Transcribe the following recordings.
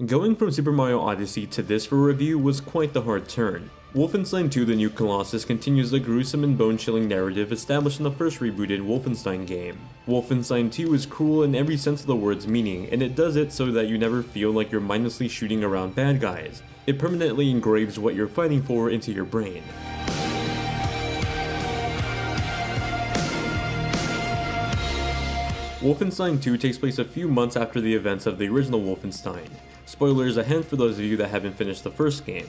Going from Super Mario Odyssey to this for review was quite the hard turn. Wolfenstein II: The New Colossus continues the gruesome and bone-chilling narrative established in the first rebooted Wolfenstein game. Wolfenstein II is cruel in every sense of the word's meaning, and it does it so that you never feel like you're mindlessly shooting around bad guys. It permanently engraves what you're fighting for into your brain. Wolfenstein II takes place a few months after the events of the original Wolfenstein. Spoilers ahead for those of you that haven't finished the first game.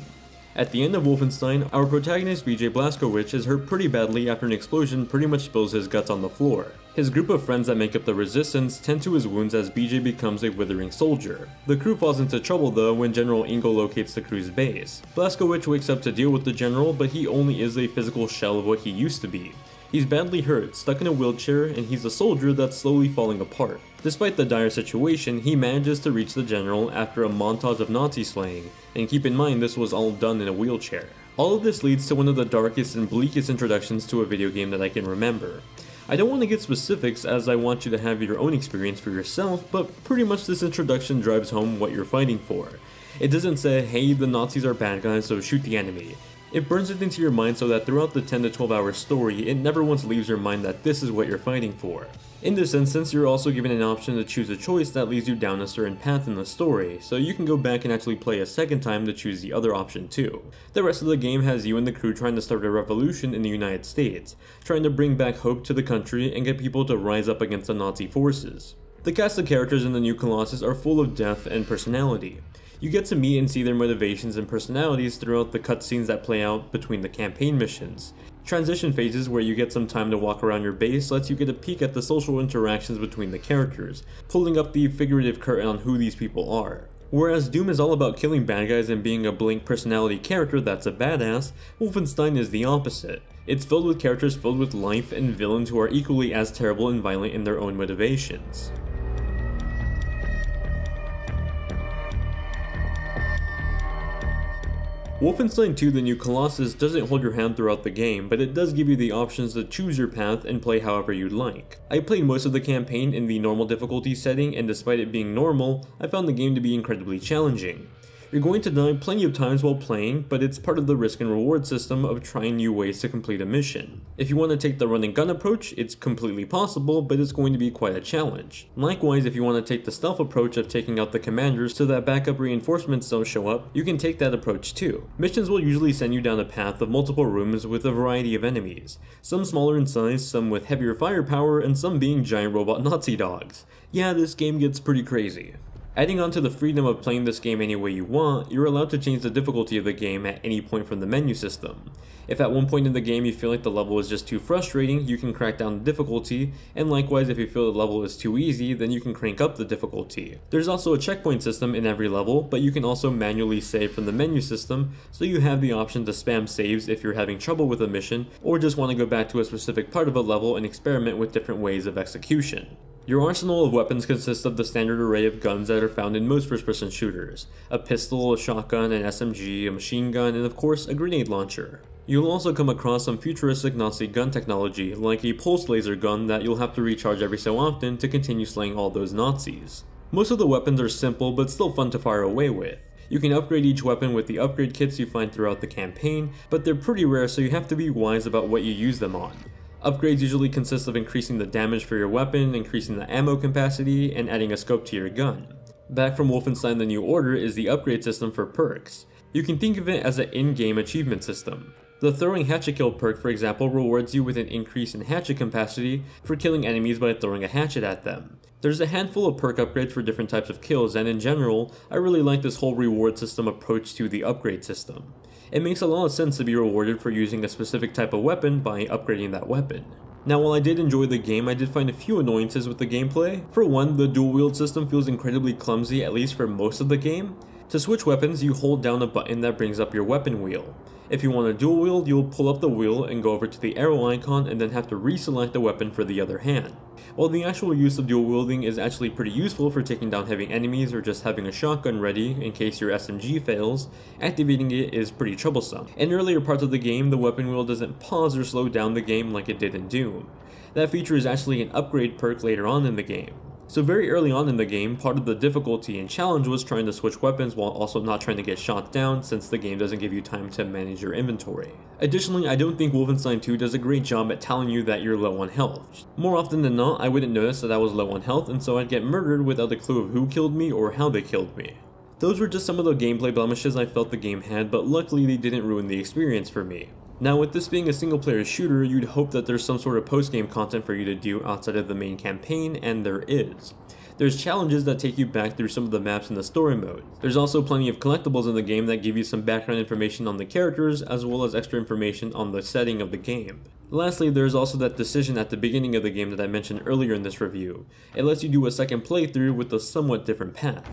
At the end of Wolfenstein, our protagonist BJ Blazkowicz is hurt pretty badly after an explosion pretty much spills his guts on the floor. His group of friends that make up the Resistance tend to his wounds as BJ becomes a withering soldier. The crew falls into trouble though when General Ingo locates the crew's base. Blazkowicz wakes up to deal with the general, but he only is a physical shell of what he used to be. He's badly hurt, stuck in a wheelchair, and he's a soldier that's slowly falling apart. Despite the dire situation, he manages to reach the general after a montage of Nazi slaying, and keep in mind this was all done in a wheelchair. All of this leads to one of the darkest and bleakest introductions to a video game that I can remember. I don't want to get specifics as I want you to have your own experience for yourself, but pretty much this introduction drives home what you're fighting for. It doesn't say, hey, the Nazis are bad guys, so shoot the enemy. It burns it into your mind so that throughout the 10 to 12 hour story, it never once leaves your mind that this is what you're fighting for. In this instance, you're also given an option to choose a choice that leads you down a certain path in the story, so you can go back and actually play a second time to choose the other option too. The rest of the game has you and the crew trying to start a revolution in the United States, trying to bring back hope to the country and get people to rise up against the Nazi forces. The cast of characters in the new Colossus are full of depth and personality. You get to meet and see their motivations and personalities throughout the cutscenes that play out between the campaign missions. Transition phases where you get some time to walk around your base lets you get a peek at the social interactions between the characters, pulling up the figurative curtain on who these people are. Whereas Doom is all about killing bad guys and being a blank personality character that's a badass, Wolfenstein is the opposite. It's filled with characters filled with life and villains who are equally as terrible and violent in their own motivations. Wolfenstein II: The New Colossus doesn't hold your hand throughout the game, but it does give you the options to choose your path and play however you'd like. I played most of the campaign in the normal difficulty setting, and despite it being normal, I found the game to be incredibly challenging. You're going to die plenty of times while playing, but it's part of the risk and reward system of trying new ways to complete a mission. If you want to take the run and gun approach, it's completely possible, but it's going to be quite a challenge. Likewise, if you want to take the stealth approach of taking out the commanders so that backup reinforcements don't show up, you can take that approach too. Missions will usually send you down a path of multiple rooms with a variety of enemies, some smaller in size, some with heavier firepower, and some being giant robot Nazi dogs. Yeah, this game gets pretty crazy. Adding on to the freedom of playing this game any way you want, you're allowed to change the difficulty of the game at any point from the menu system. If at one point in the game you feel like the level is just too frustrating, you can crack down the difficulty, and likewise if you feel the level is too easy, then you can crank up the difficulty. There's also a checkpoint system in every level, but you can also manually save from the menu system, so you have the option to spam saves if you're having trouble with a mission, or just want to go back to a specific part of a level and experiment with different ways of execution. Your arsenal of weapons consists of the standard array of guns that are found in most first-person shooters. A pistol, a shotgun, an SMG, a machine gun, and of course a grenade launcher. You'll also come across some futuristic Nazi gun technology, like a pulse laser gun that you'll have to recharge every so often to continue slaying all those Nazis. Most of the weapons are simple but still fun to fire away with. You can upgrade each weapon with the upgrade kits you find throughout the campaign, but they're pretty rare so you have to be wise about what you use them on. Upgrades usually consist of increasing the damage for your weapon, increasing the ammo capacity, and adding a scope to your gun. Back from Wolfenstein: The New Order is the upgrade system for perks. You can think of it as an in-game achievement system. The throwing hatchet kill perk, for example, rewards you with an increase in hatchet capacity for killing enemies by throwing a hatchet at them. There's a handful of perk upgrades for different types of kills, and in general, I really like this whole reward system approach to the upgrade system. It makes a lot of sense to be rewarded for using a specific type of weapon by upgrading that weapon. Now, while I did enjoy the game, I did find a few annoyances with the gameplay. For one, the dual wield system feels incredibly clumsy, at least for most of the game. To switch weapons, you hold down a button that brings up your weapon wheel. If you want to dual wield, you'll pull up the wheel and go over to the arrow icon and then have to reselect the weapon for the other hand. While the actual use of dual wielding is actually pretty useful for taking down heavy enemies or just having a shotgun ready in case your SMG fails, activating it is pretty troublesome. In earlier parts of the game, the weapon wheel doesn't pause or slow down the game like it did in Doom. That feature is actually an upgrade perk later on in the game. So very early on in the game, part of the difficulty and challenge was trying to switch weapons while also not trying to get shot down, since the game doesn't give you time to manage your inventory. Additionally, I don't think Wolfenstein II does a great job at telling you that you're low on health. More often than not, I wouldn't notice that I was low on health, and so I'd get murdered without a clue of who killed me or how they killed me. Those were just some of the gameplay blemishes I felt the game had, but luckily they didn't ruin the experience for me. Now, with this being a single player shooter, you'd hope that there's some sort of post-game content for you to do outside of the main campaign, and there is. There's challenges that take you back through some of the maps in the story mode. There's also plenty of collectibles in the game that give you some background information on the characters, as well as extra information on the setting of the game. Lastly, there's also that decision at the beginning of the game that I mentioned earlier in this review. It lets you do a second playthrough with a somewhat different path.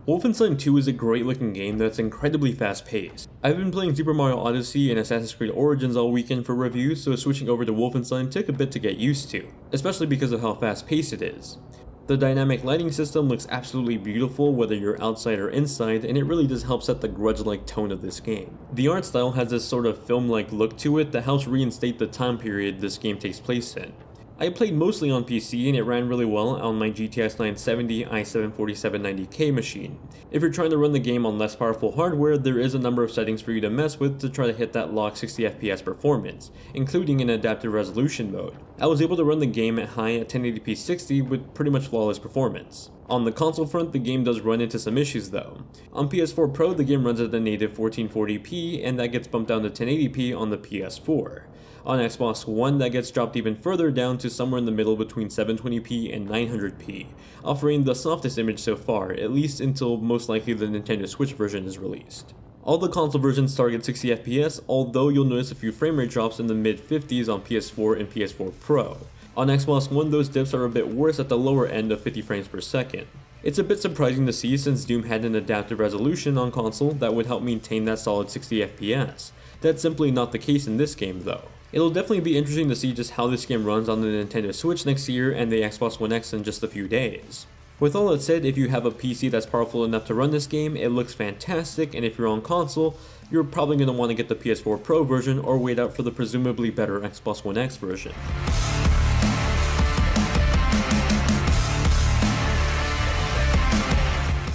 Wolfenstein II is a great looking game that's incredibly fast paced. I've been playing Super Mario Odyssey and Assassin's Creed Origins all weekend for reviews, so switching over to Wolfenstein took a bit to get used to, especially because of how fast paced it is. The dynamic lighting system looks absolutely beautiful whether you're outside or inside, and it really does help set the grudge-like tone of this game. The art style has this sort of film-like look to it that helps reinstate the time period this game takes place in. I played mostly on PC and it ran really well on my GTX 970 i7-4790K machine. If you're trying to run the game on less powerful hardware, there is a number of settings for you to mess with to try to hit that locked 60fps performance, including an adaptive resolution mode. I was able to run the game at high at 1080p 60 with pretty much flawless performance. On the console front, the game does run into some issues though. On PS4 Pro, the game runs at the native 1440p, and that gets bumped down to 1080p on the PS4. On Xbox One, that gets dropped even further down to somewhere in the middle between 720p and 900p, offering the softest image so far, at least until most likely the Nintendo Switch version is released. All the console versions target 60fps, although you'll notice a few frame rate drops in the mid-50s on PS4 and PS4 Pro. On Xbox One, those dips are a bit worse at the lower end of 50 frames per second. It's a bit surprising to see since Doom had an adaptive resolution on console that would help maintain that solid 60fps. That's simply not the case in this game though. It'll definitely be interesting to see just how this game runs on the Nintendo Switch next year and the Xbox One X in just a few days. With all that said, if you have a PC that's powerful enough to run this game, it looks fantastic, and if you're on console, you're probably going to want to get the PS4 Pro version or wait out for the presumably better Xbox One X version.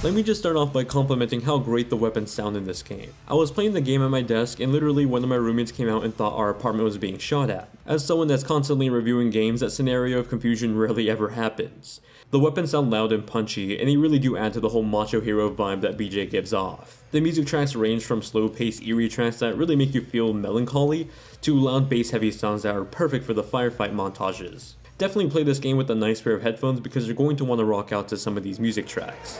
Let me just start off by complimenting how great the weapons sound in this game. I was playing the game at my desk and literally one of my roommates came out and thought our apartment was being shot at. As someone that's constantly reviewing games, that scenario of confusion rarely ever happens. The weapons sound loud and punchy, and they really do add to the whole macho hero vibe that BJ gives off. The music tracks range from slow-paced eerie tracks that really make you feel melancholy, to loud bass-heavy sounds that are perfect for the firefight montages. Definitely play this game with a nice pair of headphones because you're going to want to rock out to some of these music tracks.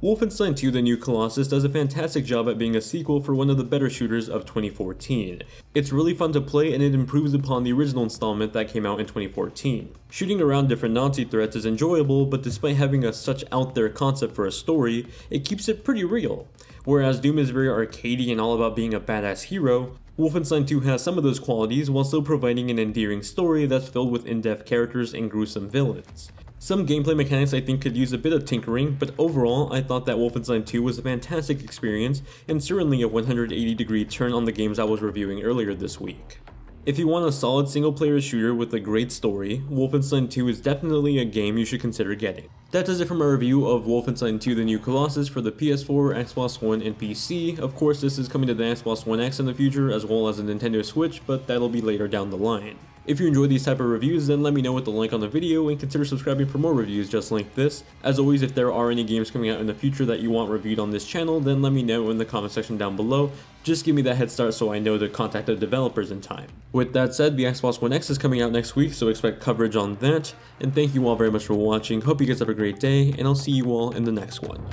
Wolfenstein II: The New Colossus does a fantastic job at being a sequel for one of the better shooters of 2014. It's really fun to play and it improves upon the original installment that came out in 2014. Shooting around different Nazi threats is enjoyable, but despite having such out there concept for a story, it keeps it pretty real. Whereas Doom is very arcadey and all about being a badass hero, Wolfenstein II has some of those qualities while still providing an endearing story that's filled with in-depth characters and gruesome villains. Some gameplay mechanics I think could use a bit of tinkering, but overall I thought that Wolfenstein 2 was a fantastic experience and certainly a 180-degree turn on the games I was reviewing earlier this week. If you want a solid single-player shooter with a great story, Wolfenstein 2 is definitely a game you should consider getting. That does it for my review of Wolfenstein 2: The New Colossus for the PS4, Xbox One, and PC. Of course, this is coming to the Xbox One X in the future as well as the Nintendo Switch, but that'll be later down the line. If you enjoy these type of reviews, then let me know with a like on the video and consider subscribing for more reviews just like this. As always, if there are any games coming out in the future that you want reviewed on this channel, then let me know in the comment section down below. Just give me that head start so I know to contact the developers in time. With that said, the Xbox One X is coming out next week, so expect coverage on that. And thank you all very much for watching. Hope you guys have a great day, and I'll see you all in the next one.